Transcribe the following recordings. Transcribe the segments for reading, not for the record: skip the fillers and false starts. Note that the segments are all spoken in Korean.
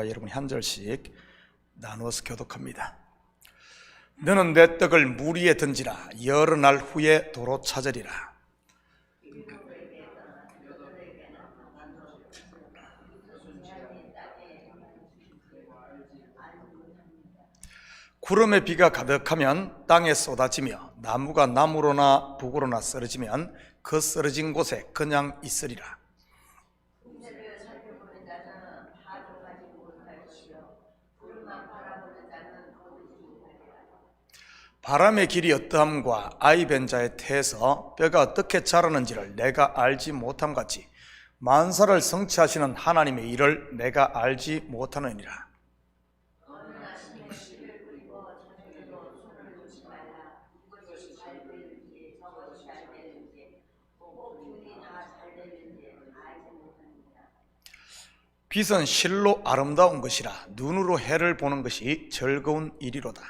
여러분 한 절씩 나누어서 교독합니다. 너는 내 떡을 물 위에 던지라. 여러 날 후에 도로 찾으리라. 구름에 비가 가득하면 땅에 쏟아지며 나무가 나무로나 북으로나 쓰러지면 그 쓰러진 곳에 그냥 있으리라. 바람의 길이 어떠함과 아이 벤 자의 태에서 뼈가 어떻게 자라는지를 내가 알지 못함 같이 만사를 성취하시는 하나님의 일을 내가 알지 못하느니라. 빛은 실로 아름다운 것이라 눈으로 해를 보는 것이 즐거운 일이로다.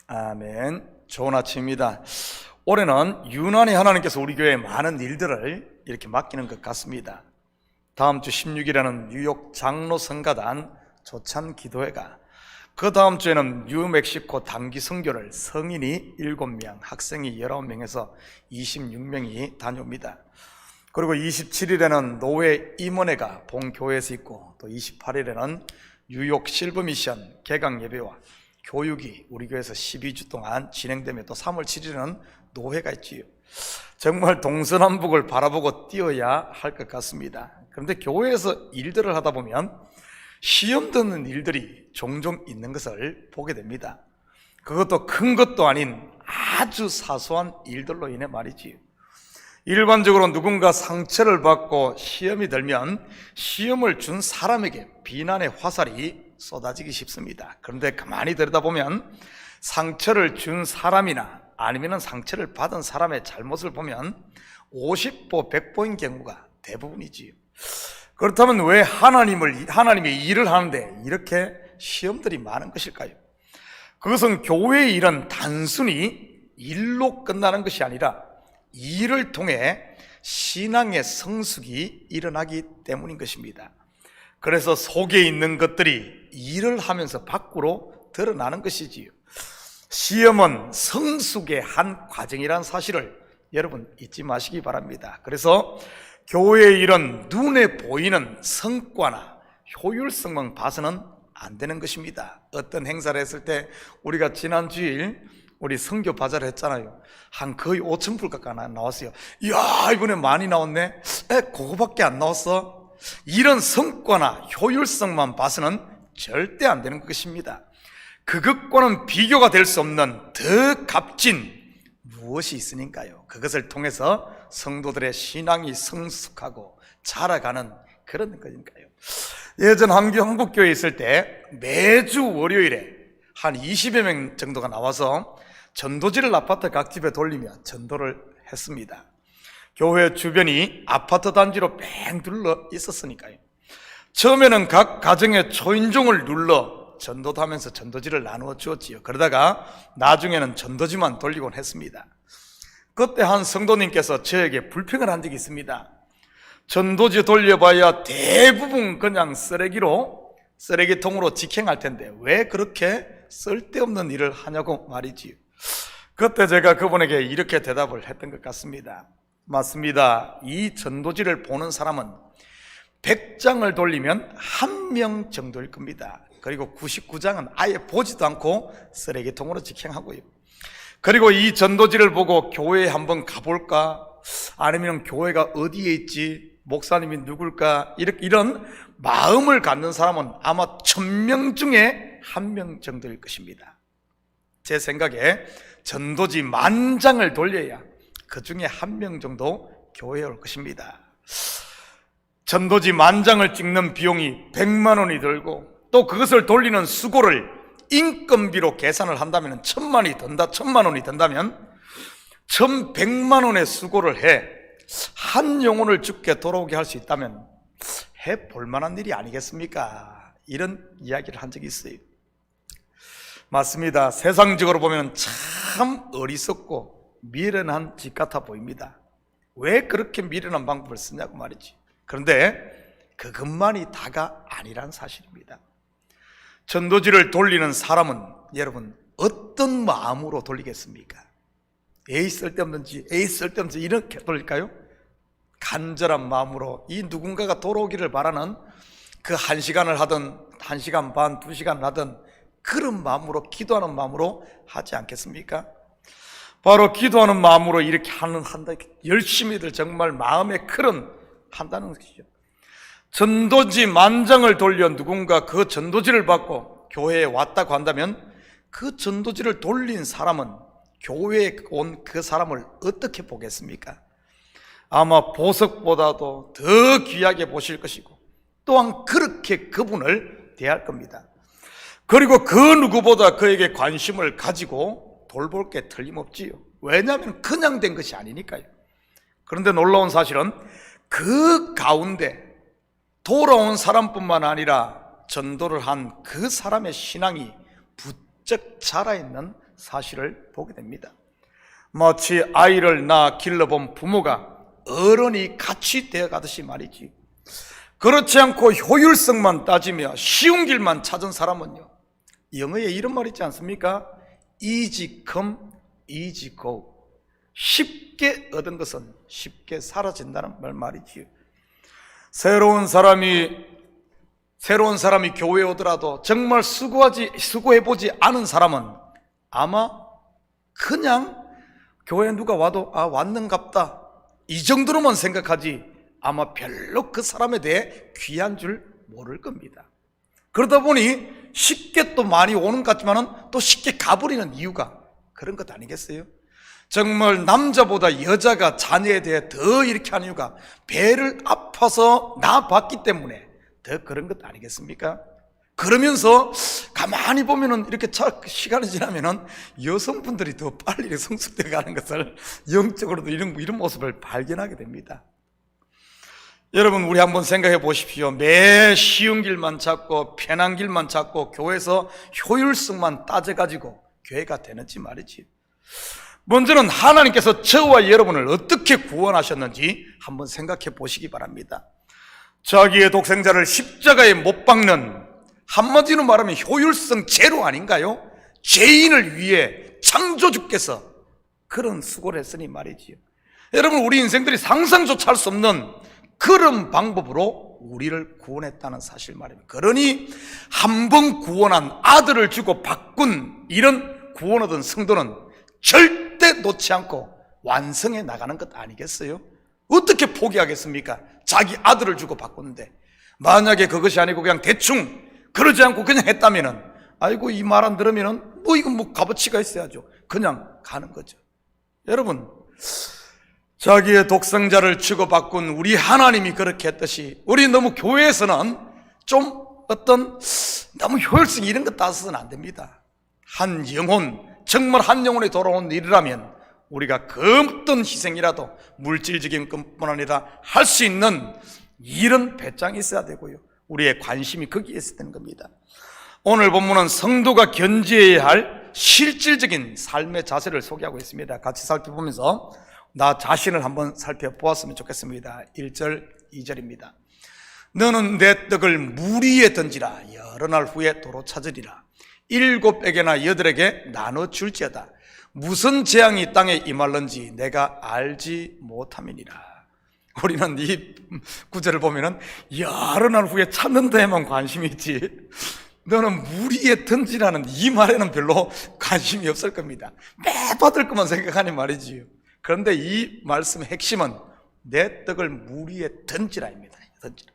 아멘. 좋은 아침입니다. 올해는 유난히 하나님께서 우리 교회에 많은 일들을 이렇게 맡기는 것 같습니다. 다음 주 16일에는 뉴욕 장로 성가단 조찬 기도회가, 그 다음 주에는 뉴멕시코 단기 선교를 성인이 7명, 학생이 19명에서 26명이 다녀옵니다. 그리고 27일에는 노회 임원회가 본교회에서 있고, 또 28일에는 뉴욕 실버미션 개강 예배와 교육이 우리 교회에서 12주 동안 진행되며, 또 3월 7일에는 노회가 있지요. 정말 동서남북을 바라보고 뛰어야 할 것 같습니다. 그런데 교회에서 일들을 하다 보면 시험 듣는 일들이 종종 있는 것을 보게 됩니다. 그것도 큰 것도 아닌 아주 사소한 일들로 인해 말이지요. 일반적으로 누군가 상처를 받고 시험이 들면 시험을 준 사람에게 비난의 화살이 쏟아지기 쉽습니다. 그런데 가만히 들여다보면 상처를 준 사람이나 아니면 상처를 받은 사람의 잘못을 보면 50보 100보인 경우가 대부분이지요. 그렇다면 왜 하나님의 일을 하는데 이렇게 시험들이 많은 것일까요? 그것은 교회의 일은 단순히 일로 끝나는 것이 아니라 일을 통해 신앙의 성숙이 일어나기 때문인 것입니다. 그래서 속에 있는 것들이 일을 하면서 밖으로 드러나는 것이지요. 시험은 성숙의 한 과정이라는 사실을 여러분 잊지 마시기 바랍니다. 그래서 교회의 일은 눈에 보이는 성과나 효율성만 봐서는 안 되는 것입니다. 어떤 행사를 했을 때 우리가 지난 주일 우리 선교 바자를 했잖아요. 한 거의 5,000불 가까이 나왔어요. 이야, 이번에 많이 나왔네. 그거밖에 안 나왔어. 이런 성과나 효율성만 봐서는 절대 안 되는 것입니다. 그것과는 비교가 될 수 없는 더 값진 무엇이 있으니까요. 그것을 통해서 성도들의 신앙이 성숙하고 자라가는 그런 거니까요. 예전 한국교회에 있을 때 매주 월요일에 한 20여 명 정도가 나와서 전도지를 아파트 각 집에 돌리며 전도를 했습니다. 교회 주변이 아파트 단지로 뺑 둘러 있었으니까요. 처음에는 각 가정의 초인종을 눌러 전도도 하면서 전도지를 나누어 주었지요. 그러다가 나중에는 전도지만 돌리곤 했습니다. 그때 한 성도님께서 저에게 불평을 한 적이 있습니다. 전도지 돌려봐야 대부분 그냥 쓰레기통으로 직행할 텐데 왜 그렇게 쓸데없는 일을 하냐고 말이지요. 그때 제가 그분에게 이렇게 대답을 했던 것 같습니다. 맞습니다. 이 전도지를 보는 사람은 100장을 돌리면 1명 정도일 겁니다. 그리고 99장은 아예 보지도 않고 쓰레기통으로 직행하고요. 그리고 이 전도지를 보고 교회에 한번 가볼까? 아니면 교회가 어디에 있지? 목사님이 누굴까? 이런 마음을 갖는 사람은 아마 1000명 중에 1명 정도일 것입니다. 제 생각에 전도지 10,000장을 돌려야 그 중에 1명 정도 교회에 올 것입니다. 전도지 10,000장을 찍는 비용이 100만 원이 들고, 또 그것을 돌리는 수고를 인건비로 계산을 한다면 1,000만 원이 든다면 1,100만 원의 수고를 해 한 영혼을 죽게 돌아오게 할 수 있다면 해볼 만한 일이 아니겠습니까? 이런 이야기를 한 적이 있어요. 맞습니다. 세상적으로 보면 참 어리석고 미련한 짓 같아 보입니다. 왜 그렇게 미련한 방법을 쓰냐고 말이지. 그런데 그것만이 다가 아니란 사실입니다. 전도지를 돌리는 사람은 여러분 어떤 마음으로 돌리겠습니까? 에이 쓸데없는지 이렇게 돌릴까요? 간절한 마음으로 이 누군가가 돌아오기를 바라는 그 1시간을 하든 1시간 반, 2시간을 하든 그런 마음으로, 기도하는 마음으로 하지 않겠습니까? 바로 기도하는 마음으로 이렇게 한다, 열심히들 정말 마음에 그런 한다는 것이죠. 전도지 만장을 돌려 누군가 그 전도지를 받고 교회에 왔다고 한다면 그 전도지를 돌린 사람은 교회에 온 그 사람을 어떻게 보겠습니까? 아마 보석보다도 더 귀하게 보실 것이고 또한 그렇게 그분을 대할 겁니다. 그리고 그 누구보다 그에게 관심을 가지고 돌볼 게 틀림없지요. 왜냐하면 그냥 된 것이 아니니까요. 그런데 놀라운 사실은 그 가운데 돌아온 사람뿐만 아니라 전도를 한 그 사람의 신앙이 부쩍 자라있는 사실을 보게 됩니다. 마치 아이를 낳아 길러본 부모가 어른이 같이 되어가듯이 말이지. 그렇지 않고 효율성만 따지며 쉬운 길만 찾은 사람은요, 영어에 이런 말 있지 않습니까? Easy come, easy go. 쉽게 얻은 것은 쉽게 사라진다는 말이지요. 새로운 사람이 교회에 오더라도 정말 수고해보지 않은 사람은 아마 그냥 교회에 누가 와도 왔는갑다 이 정도로만 생각하지 아마 별로 그 사람에 대해 귀한 줄 모를 겁니다. 그러다 보니 쉽게 또 많이 오는 것 같지만은 또 쉽게 가버리는 이유가 그런 것 아니겠어요? 정말 남자보다 여자가 자녀에 대해 더 이렇게 하는 이유가 배를 아파서 낳아봤기 때문에 더 그런 것 아니겠습니까? 그러면서 가만히 보면은 이렇게 시간이 지나면은 여성분들이 더 빨리 성숙되어 가는 것을 영적으로도 이런 모습을 발견하게 됩니다. 여러분, 우리 한번 생각해 보십시오. 매 쉬운 길만 찾고 편한 길만 찾고 교회에서 효율성만 따져가지고 교회가 되는지 말이지. 먼저는 하나님께서 저와 여러분을 어떻게 구원하셨는지 한번 생각해 보시기 바랍니다. 자기의 독생자를 십자가에 못 박는, 한마디로 말하면 효율성 제로 아닌가요? 죄인을 위해 창조주께서 그런 수고를 했으니 말이지요. 여러분, 우리 인생들이 상상조차 할 수 없는 그런 방법으로 우리를 구원했다는 사실 말입니다. 그러니 한 번 구원한 아들을 주고 바꾼 이런 구원 얻은 성도는 절대 놓지 않고 완성해 나가는 것 아니겠어요? 어떻게 포기하겠습니까? 자기 아들을 주고 바꾸는데. 만약에 그것이 아니고 그냥 대충 그러지 않고 그냥 했다면은, 아이고 이 말 안 들으면은 이건 값어치가 있어야죠. 그냥 가는 거죠. 여러분, 자기의 독생자를 주고 바꾼 우리 하나님이 그렇게 했듯이 우리 너무 교회에서는 좀 너무 효율성 이런 거 따서는 안 됩니다. 한 영혼, 정말 한 영혼에 돌아온 일이라면 우리가 그 어떤 희생이라도 물질적인 것뿐 아니라 할 수 있는 이런 배짱이 있어야 되고요. 우리의 관심이 거기에 있어야 되는 겁니다. 오늘 본문은 성도가 견지해야 할 실질적인 삶의 자세를 소개하고 있습니다. 같이 살펴보면서 나 자신을 한번 살펴보았으면 좋겠습니다. 1절, 2절입니다. 너는 내 떡을 물 위에 던지라. 여러 날 후에 도로 찾으리라. 7에게나 8에게 나눠줄지어다. 무슨 재앙이 땅에 임할는지 내가 알지 못함이니라. 우리는 이 구절을 보면은 여러 날 후에 찾는 데에만 관심이 있지, 너는 물 위에 던지라는 이 말에는 별로 관심이 없을 겁니다. 매 받을 것만 생각하니 말이지요. 그런데 이 말씀의 핵심은 내 떡을 물 위에 던지라입니다. 던지라.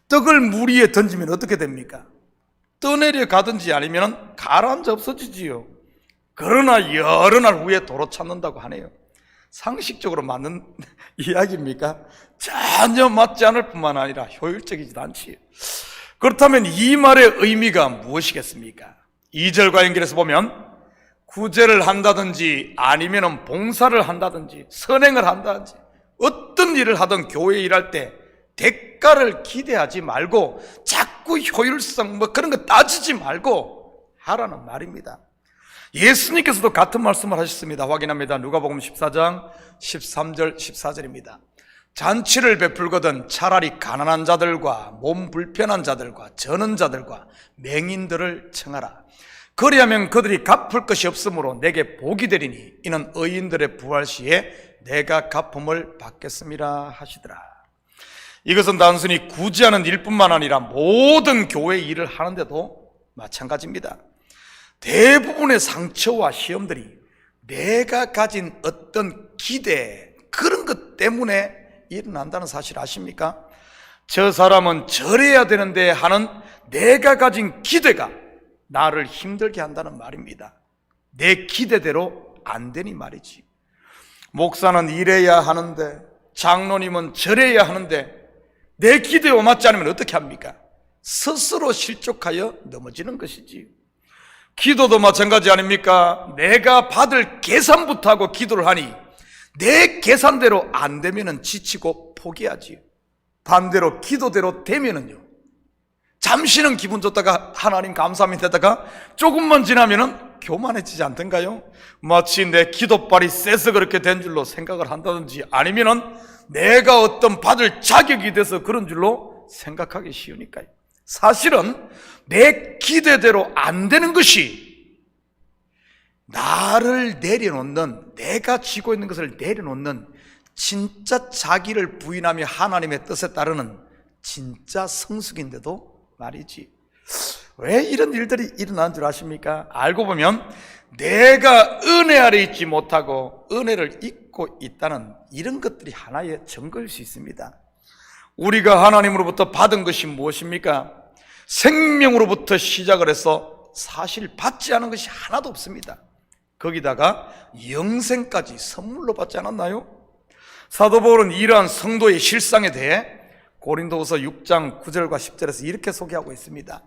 떡을 물 위에 던지면 어떻게 됩니까? 떠내려 가든지 아니면 가라앉아 없어지지요. 그러나 여러 날 후에 도로 찾는다고 하네요. 상식적으로 맞는 이야기입니까? 전혀 맞지 않을 뿐만 아니라 효율적이지도 않지요. 그렇다면 이 말의 의미가 무엇이겠습니까? 2절과 연결해서 보면 구제를 한다든지 아니면 봉사를 한다든지 선행을 한다든지 어떤 일을 하든 교회 일할 때 대가를 기대하지 말고 자꾸 효율성 그런 거 따지지 말고 하라는 말입니다. 예수님께서도 같은 말씀을 하셨습니다. 확인합니다. 누가복음 14장 13절 14절입니다. 잔치를 베풀거든 차라리 가난한 자들과 몸 불편한 자들과 저는 자들과 맹인들을 청하라. 그리하면 그들이 갚을 것이 없으므로 내게 복이 되리니 이는 의인들의 부활 시에 내가 갚음을 받겠음이라 하시더라. 이것은 단순히 구제하는 일뿐만 아니라 모든 교회 일을 하는데도 마찬가지입니다. 대부분의 상처와 시험들이 내가 가진 어떤 기대, 그런 것 때문에 일어난다는 사실 아십니까? 저 사람은 저래야 되는데 하는 내가 가진 기대가 나를 힘들게 한다는 말입니다. 내 기대대로 안 되니 말이지. 목사는 이래야 하는데, 장로님은 저래야 하는데 내 기대와 맞지 않으면 어떻게 합니까? 스스로 실족하여 넘어지는 것이지. 기도도 마찬가지 아닙니까? 내가 받을 계산부터 하고 기도를 하니 내 계산대로 안 되면은 지치고 포기하지. 반대로 기도대로 되면은요, 잠시는 기분 좋다가 하나님 감사합니다 하다가 조금만 지나면은 교만해지지 않던가요? 마치 내 기도발이 세서 그렇게 된 줄로 생각을 한다든지, 아니면은 내가 어떤 받을 자격이 돼서 그런 줄로 생각하기 쉬우니까요. 사실은 내 기대대로 안 되는 것이 나를 내려놓는, 내가 쥐고 있는 것을 내려놓는 진짜 자기를 부인하며 하나님의 뜻에 따르는 진짜 성숙인데도 말이지. 왜 이런 일들이 일어나는 줄 아십니까? 알고 보면 내가 은혜 아래 있지 못하고 은혜를 잊고 있다는 이런 것들이 하나의 증거일 수 있습니다. 우리가 하나님으로부터 받은 것이 무엇입니까? 생명으로부터 시작을 해서 사실 받지 않은 것이 하나도 없습니다. 거기다가 영생까지 선물로 받지 않았나요? 사도 바울은 이러한 성도의 실상에 대해 고린도후서 6장 9절과 10절에서 이렇게 소개하고 있습니다.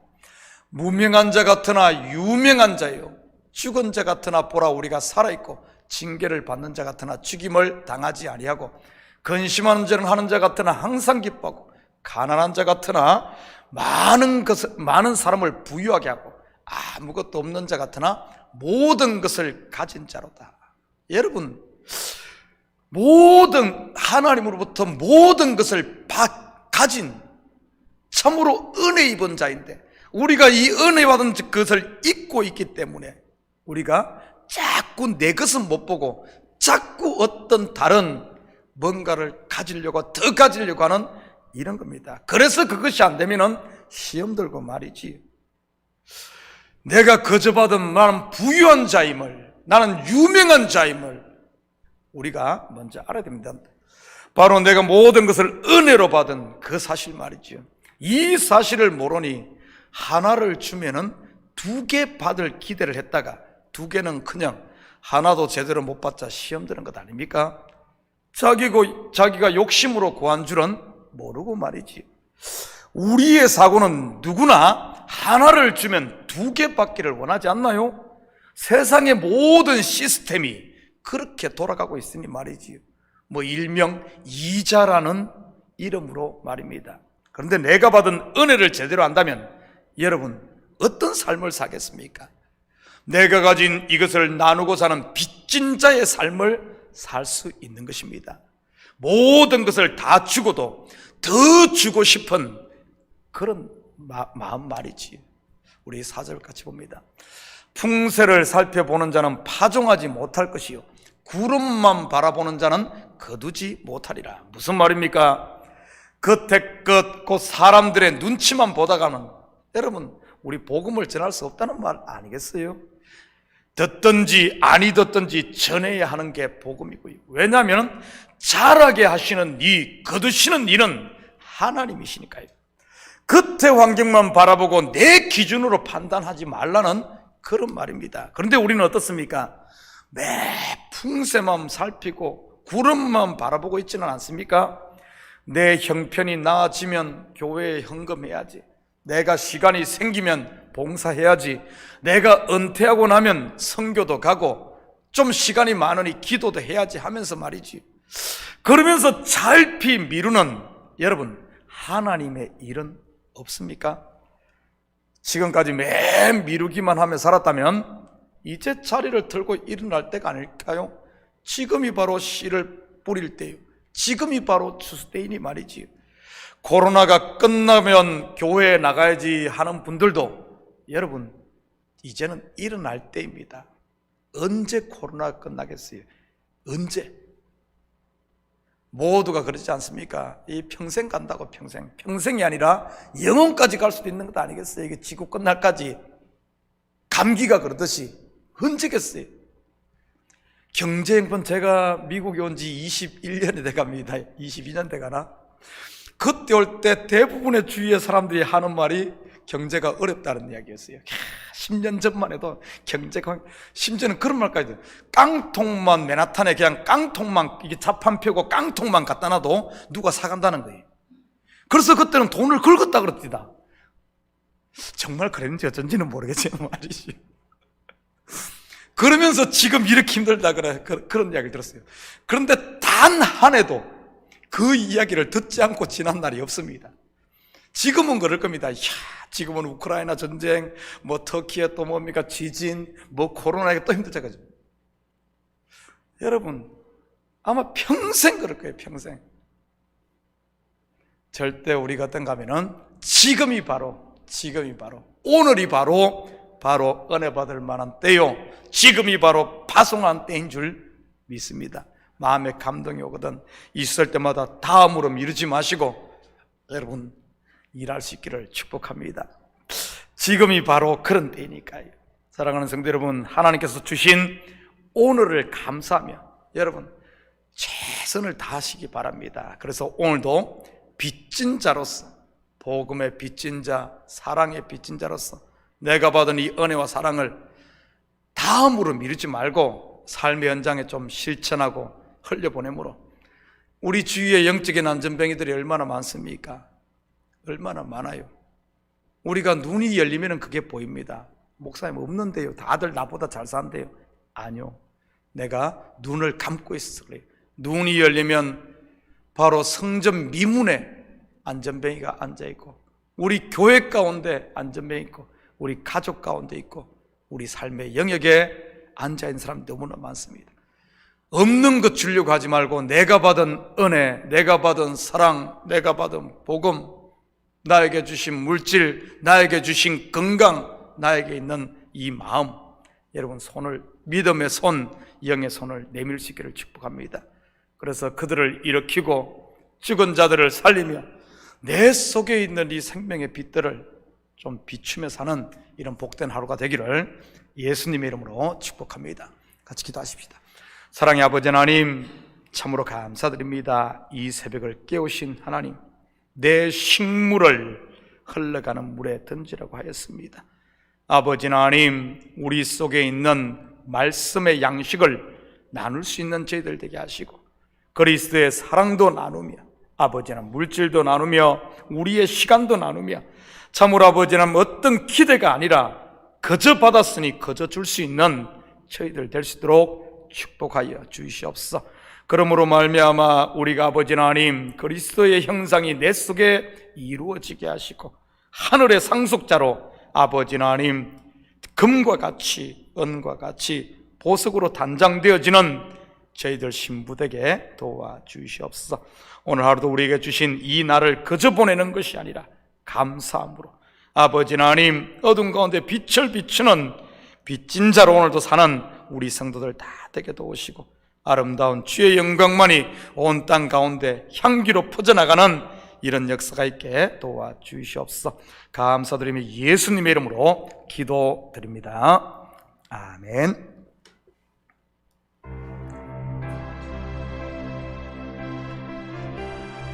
무명한 자 같으나 유명한 자요, 죽은 자 같으나 보라 우리가 살아있고 징계를 받는 자 같으나 죽임을 당하지 아니하고 근심하는 자는 하는 자 같으나 항상 기뻐하고 가난한 자 같으나 많은 사람을 부유하게 하고 아무것도 없는 자 같으나 모든 것을 가진 자로다. 여러분, 하나님으로부터 모든 것을 가진 참으로 은혜 입은 자인데, 우리가 이 은혜 받은 것을 잊고 있기 때문에 우리가 자꾸 내 것은 못 보고 자꾸 어떤 다른 뭔가를 더 가지려고 하는 이런 겁니다. 그래서 그것이 안 되면은 시험 들고 말이지. 내가 거저 받은 나는 부유한 자임을, 나는 유명한 자임을 우리가 먼저 알아야 됩니다. 바로 내가 모든 것을 은혜로 받은 그 사실 말이죠. 이 사실을 모르니 하나를 주면은 2개 받을 기대를 했다가 2개는 그냥 하나도 제대로 못 받자 시험 드는 것 아닙니까? 자기가 욕심으로 구한 줄은 모르고 말이지. 우리의 사고는 누구나 하나를 주면 2개 받기를 원하지 않나요? 세상의 모든 시스템이 그렇게 돌아가고 있으니 말이지. 일명 이자라는 이름으로 말입니다. 그런데 내가 받은 은혜를 제대로 안다면 여러분 어떤 삶을 사겠습니까? 내가 가진 이것을 나누고 사는 빚진 자의 삶을 살 수 있는 것입니다. 모든 것을 다 주고도 더 주고 싶은 그런 마음 말이지. 우리 4절 같이 봅니다. 풍세를 살펴보는 자는 파종하지 못할 것이요 구름만 바라보는 자는 거두지 못하리라. 무슨 말입니까? 겉에 것, 곧 사람들의 눈치만 보다가는 여러분 우리 복음을 전할 수 없다는 말 아니겠어요? 듣든지 아니 듣든지 전해야 하는 게 복음이고요. 왜냐하면 자라게 하시는 거두시는 이는 하나님이시니까요. 겉의 환경만 바라보고 내 기준으로 판단하지 말라는 그런 말입니다. 그런데 우리는 어떻습니까? 매 풍세만 살피고 구름만 바라보고 있지는 않습니까? 내 형편이 나아지면 교회에 헌금해야지, 내가 시간이 생기면 봉사해야지, 내가 은퇴하고 나면 선교도 가고 좀 시간이 많으니 기도도 해야지 하면서 말이지. 그러면서 잘피 미루는 여러분 하나님의 일은 없습니까? 지금까지 매 미루기만 하며 살았다면 이제 자리를 들고 일어날 때가 아닐까요? 지금이 바로 씨를 뿌릴 때요, 지금이 바로 추수 때이니 말이지요. 코로나가 끝나면 교회에 나가야지 하는 분들도 여러분 이제는 일어날 때입니다. 언제 코로나가 끝나겠어요? 언제? 모두가 그러지 않습니까? 이 평생 간다고, 평생이 아니라 영원까지 갈 수도 있는 것 아니겠어요? 이게 지구 끝날까지. 감기가 그러듯이 언제겠어요? 경제형편, 제가 미국에 온 지 21년이 돼갑니다. 22년 돼가나? 그때 올 때 대부분의 주위의 사람들이 하는 말이 경제가 어렵다는 이야기였어요. 10년 전만 해도 경제가, 심지어는 그런 말까지 돼요. 깡통만, 맨하탄에 그냥 깡통만, 이게 자판 펴고 깡통만 갖다 놔도 누가 사간다는 거예요. 그래서 그때는 돈을 긁었다 그랬습니다. 정말 그랬는지 어쩐지는 모르겠지만 말이지. 그러면서 지금 이렇게 힘들다 그래, 그런 이야기를 들었어요. 그런데 단 한 해도 그 이야기를 듣지 않고 지난 날이 없습니다. 지금은 그럴 겁니다. 지금은 우크라이나 전쟁, 뭐 터키에 또 뭡니까 지진, 뭐 코로나에 또 힘들잖아요. 여러분 아마 평생 그럴 거예요. 평생. 절대 우리가 어떤가 하면은 지금이 바로 오늘이 바로 은혜 받을 만한 때요, 지금이 바로 파송한 때인 줄 믿습니다. 마음에 감동이 오거든 있을 때마다 다음으로 미루지 마시고 여러분 일할 수 있기를 축복합니다. 지금이 바로 그런 때이니까요. 사랑하는 성도 여러분, 하나님께서 주신 오늘을 감사하며 여러분 최선을 다하시기 바랍니다. 그래서 오늘도 빚진 자로서, 복음의 빚진 자, 사랑의 빚진 자로서 내가 받은 이 은혜와 사랑을 다음으로 미루지 말고 삶의 현장에 좀 실천하고 흘려보내므로 우리 주위에 영적인 안전뱅이들이 얼마나 많습니까? 얼마나 많아요. 우리가 눈이 열리면 그게 보입니다. 목사님 없는데요, 다들 나보다 잘 산대요. 아니요, 내가 눈을 감고 있어서 그래요. 눈이 열리면 바로 성전 미문에 안전뱅이가 앉아있고, 우리 교회 가운데 안전뱅이 있고, 우리 가족 가운데 있고, 우리 삶의 영역에 앉아있는 사람 너무나 많습니다. 없는 것 주려고 하지 말고 내가 받은 은혜, 내가 받은 사랑, 내가 받은 복음, 나에게 주신 물질, 나에게 주신 건강, 나에게 있는 이 마음, 여러분 손을, 믿음의 손, 영의 손을 내밀 수 있기를 축복합니다. 그래서 그들을 일으키고 죽은 자들을 살리며 내 속에 있는 이 생명의 빛들을 좀 비추며 사는 이런 복된 하루가 되기를 예수님의 이름으로 축복합니다. 같이 기도하십시다. 사랑의 아버지 하나님, 참으로 감사드립니다. 이 새벽을 깨우신 하나님, 내 식물을 흘러가는 물에 던지라고 하였습니다. 아버지 하나님, 우리 속에 있는 말씀의 양식을 나눌 수 있는 저희들 되게 하시고, 그리스도의 사랑도 나누며, 아버지 하나님 물질도 나누며, 우리의 시간도 나누며, 참으로 아버지 하나님 어떤 기대가 아니라 거저 받았으니 거저 줄 수 있는 저희들 될 수 있도록 축복하여 주시옵소서. 그러므로 말미암아 우리가 아버지 하나님 그리스도의 형상이 내 속에 이루어지게 하시고, 하늘의 상속자로 아버지 하나님 금과 같이 은과 같이 보석으로 단장되어지는 저희들 신부되게 도와주시옵소서. 오늘 하루도 우리에게 주신 이 날을 그저 보내는 것이 아니라 감사함으로 아버지 하나님 어둠 가운데 빛을 비추는 빚진 자로 오늘도 사는 우리 성도들 다 되게 도우시고, 아름다운 주의 영광만이 온 땅 가운데 향기로 퍼져나가는 이런 역사가 있게 도와주시옵소서. 감사드리며 예수님의 이름으로 기도드립니다. 아멘.